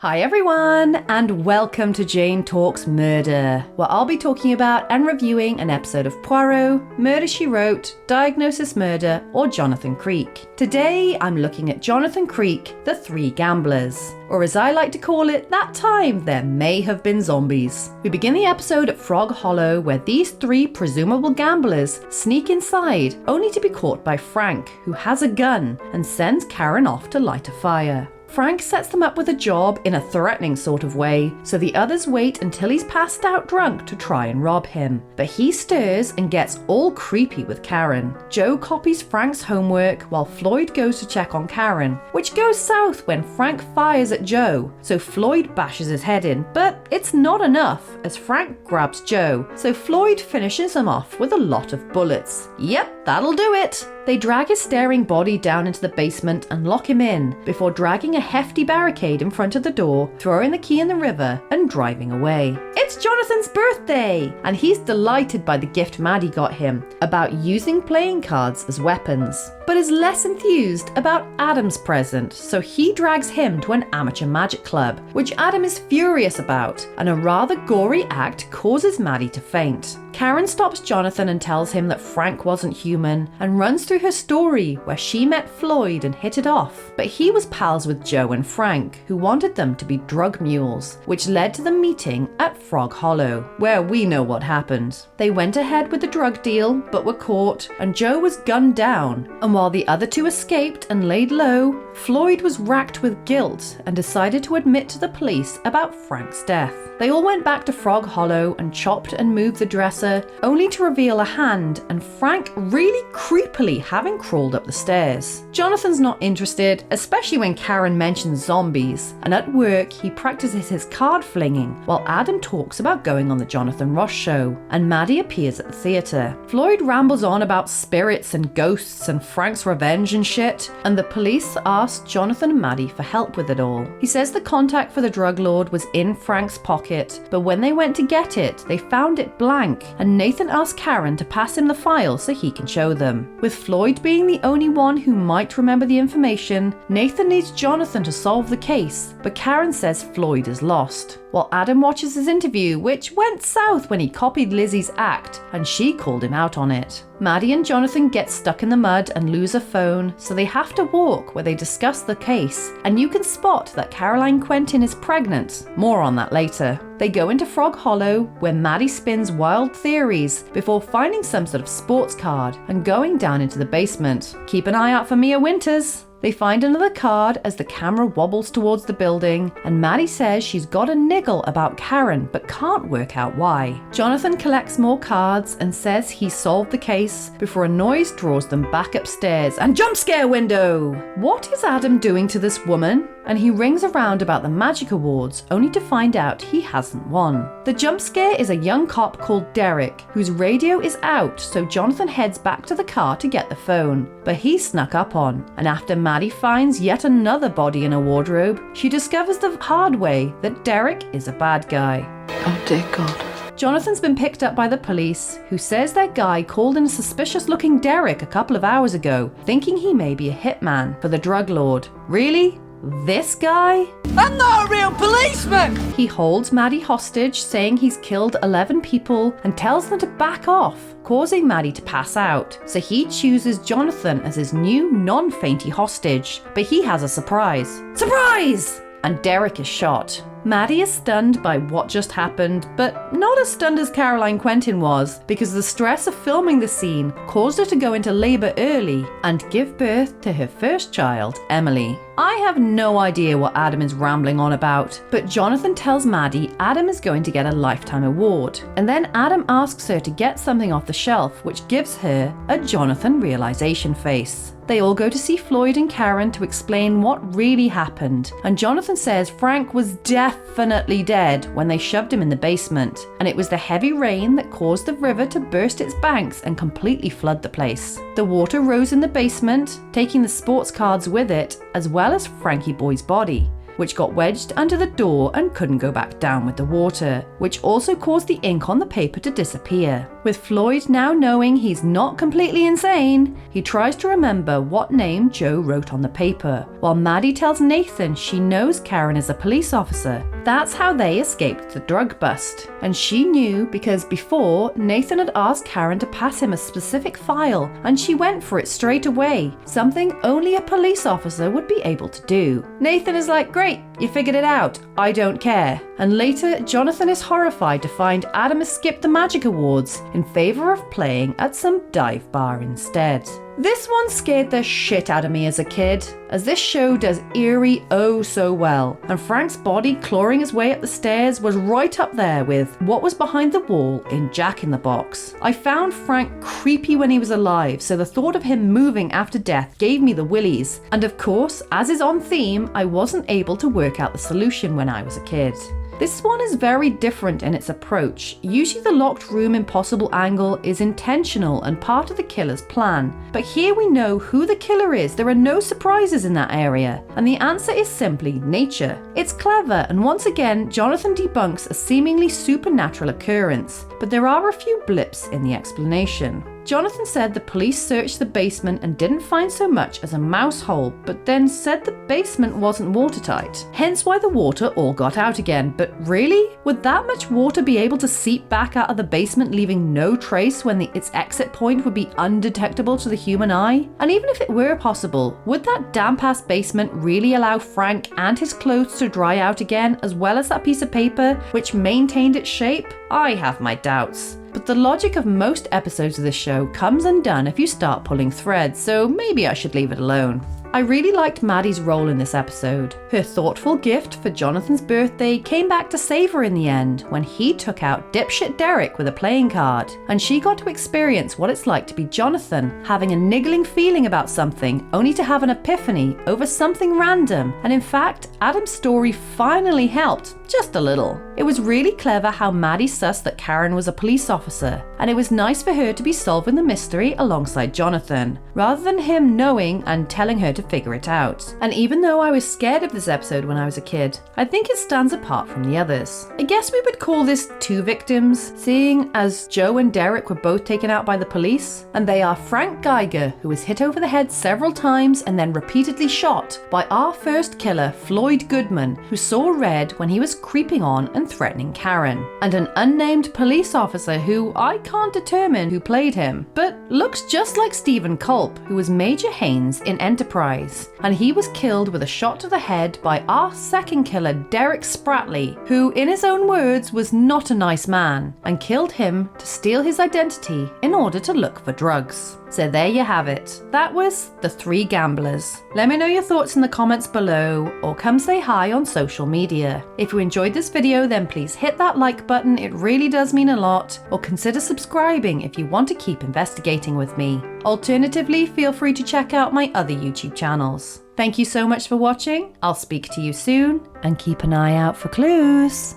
Hi everyone, and welcome to Jane Talks Murder, where I'll be talking about and reviewing an episode of Poirot, Murder, She Wrote, Diagnosis Murder, or Jonathan Creek. Today, I'm looking at Jonathan Creek, The Three Gamblers, or as I like to call it, that time there may have been zombies. We begin the episode at Frog Hollow, where these three presumable gamblers sneak inside, only to be caught by Frank, who has a gun, and sends Karen off to light a fire. Frank sets them up with a job in a threatening sort of way, so the others wait until he's passed out drunk to try and rob him. But he stirs and gets all creepy with Karen. Joe copies Frank's homework while Floyd goes to check on Karen, which goes south when Frank fires at Joe, so Floyd bashes his head in, but it's not enough as Frank grabs Joe, so Floyd finishes him off with a lot of bullets. Yep, that'll do it. They drag his staring body down into the basement and lock him in, before dragging a hefty barricade in front of the door, throwing the key in the river, and driving away. It's Jonathan's birthday, and he's delighted by the gift Maddie got him about using playing cards as weapons, but is less enthused about Adam's present, so he drags him to an amateur magic club, which Adam is furious about, and a rather gory act causes Maddie to faint. Karen stops Jonathan and tells him that Frank wasn't human, and runs through her story where she met Floyd and hit it off, but he was pals with Joe and Frank, who wanted them to be drug mules, which led to the meeting at Frog Hollow, where we know what happened. They went ahead with the drug deal, but were caught, and Joe was gunned down, and while the other two escaped and laid low, Floyd was racked with guilt and decided to admit to the police about Frank's death. They all went back to Frog Hollow and chopped and moved the dresser, only to reveal a hand and Frank really creepily having crawled up the stairs. Jonathan's not interested, especially when Karen mentions zombies, and at work he practices his card flinging while Adam talks about going on the Jonathan Ross show, and Maddie appears at the theatre. Floyd rambles on about spirits and ghosts and Frank's revenge and shit, and the police ask Jonathan and Maddie for help with it all. He says the contact for the drug lord was in Frank's pocket, but when they went to get it, they found it blank, and Nathan asked Karen to pass him the file so he can show them. With Floyd being the only one who might remember the information, Nathan needs Jonathan to solve the case, but Karen says Floyd is lost. While Adam watches his interview, which went south when he copied Lizzie's act, and she called him out on it. Maddie and Jonathan get stuck in the mud and lose a phone, so they have to walk where they discuss the case, and you can spot that Caroline Quentin is pregnant. More on that later. They go into Frog Hollow, where Maddie spins wild theories before finding some sort of sports card and going down into the basement. Keep an eye out for Mia Winters. They find another card as the camera wobbles towards the building, and Maddie says she's got a niggle about Karen but can't work out why. Jonathan collects more cards and says he solved the case before a noise draws them back upstairs and jump scare window! What is Adam doing to this woman? And he rings around about the magic awards only to find out he hasn't won. The jump scare is a young cop called Derek, whose radio is out, so Jonathan heads back to the car to get the phone, but he's snuck up on, and after Maddie finds yet another body in a wardrobe, she discovers the hard way that Derek is a bad guy. Oh dear God. Jonathan's been picked up by the police, who says their guy called in a suspicious-looking Derek a couple of hours ago, thinking he may be a hitman for the drug lord. Really? This guy? I'm not a real policeman! He holds Maddie hostage, saying he's killed 11 people and tells them to back off, causing Maddie to pass out. So he chooses Jonathan as his new non-fainty hostage, but he has a surprise. Surprise! And Derek is shot. Maddie is stunned by what just happened, but not as stunned as Caroline Quentin was, because the stress of filming the scene caused her to go into labour early and give birth to her first child, Emily. I have no idea what Adam is rambling on about, but Jonathan tells Maddie Adam is going to get a lifetime award, and then Adam asks her to get something off the shelf, which gives her a Jonathan realization face. They all go to see Floyd and Karen to explain what really happened, and Jonathan says Frank was definitely dead when they shoved him in the basement, and it was the heavy rain that caused the river to burst its banks and completely flood the place. The water rose in the basement, taking the sports cards with it, as well as Frankie Boy's body, which got wedged under the door and couldn't go back down with the water, which also caused the ink on the paper to disappear. With Floyd now knowing he's not completely insane, he tries to remember what name Joe wrote on the paper, while Maddie tells Nathan she knows Karen is a police officer. That's how they escaped the drug bust. And she knew because before, Nathan had asked Karen to pass him a specific file, and she went for it straight away, something only a police officer would be able to do. Nathan is like, great, you figured it out, I don't care. And later, Jonathan is horrified to find Adam has skipped the Magic Awards in favour of playing at some dive bar instead. This one scared the shit out of me as a kid, as this show does eerie oh so well, and Frank's body clawing his way up the stairs was right up there with what was behind the wall in Jack in the Box. I found Frank creepy when he was alive, so the thought of him moving after death gave me the willies, and of course, as is on theme, I wasn't able to work out the solution when I was a kid. This one is very different in its approach. Usually the locked room impossible angle is intentional and part of the killer's plan. But here we know who the killer is. There are no surprises in that area. And the answer is simply nature. It's clever, and once again, Jonathan debunks a seemingly supernatural occurrence. But there are a few blips in the explanation. Jonathan said the police searched the basement and didn't find so much as a mouse hole, but then said the basement wasn't watertight, hence why the water all got out again. But really? Would that much water be able to seep back out of the basement, leaving no trace when its exit point would be undetectable to the human eye? And even if it were possible, would that damp-ass basement really allow Frank and his clothes to dry out again, as well as that piece of paper, which maintained its shape? I have my doubts. But the logic of most episodes of this show comes undone if you start pulling threads, so maybe I should leave it alone. I really liked Maddie's role in this episode. Her thoughtful gift for Jonathan's birthday came back to save her in the end when he took out dipshit Derek with a playing card, and she got to experience what it's like to be Jonathan, having a niggling feeling about something only to have an epiphany over something random. And in fact, Adam's story finally helped, just a little. It was really clever how Maddie sussed that Karen was a police officer, and it was nice for her to be solving the mystery alongside Jonathan, rather than him knowing and telling her to figure it out. And even though I was scared of this episode when I was a kid, I think it stands apart from the others. I guess we would call this two victims, seeing as Joe and Derek were both taken out by the police, and they are Frank Geiger, who was hit over the head several times and then repeatedly shot, by our first killer, Floyd Goodman, who saw red when he was creeping on and threatening Karen, and an unnamed police officer who I can't determine who played him, but looks just like Stephen Culp, who was Major Haynes in Enterprise, and he was killed with a shot to the head by our second killer, Derek Spratley, who in his own words was not a nice man, and killed him to steal his identity in order to look for drugs. So there you have it. That was The Three Gamblers. Let me know your thoughts in the comments below, or come say hi on social media. If you enjoyed this video, then please hit that like button, it really does mean a lot, or consider subscribing if you want to keep investigating with me. Alternatively, feel free to check out my other YouTube channels. Thank you so much for watching, I'll speak to you soon, and keep an eye out for clues.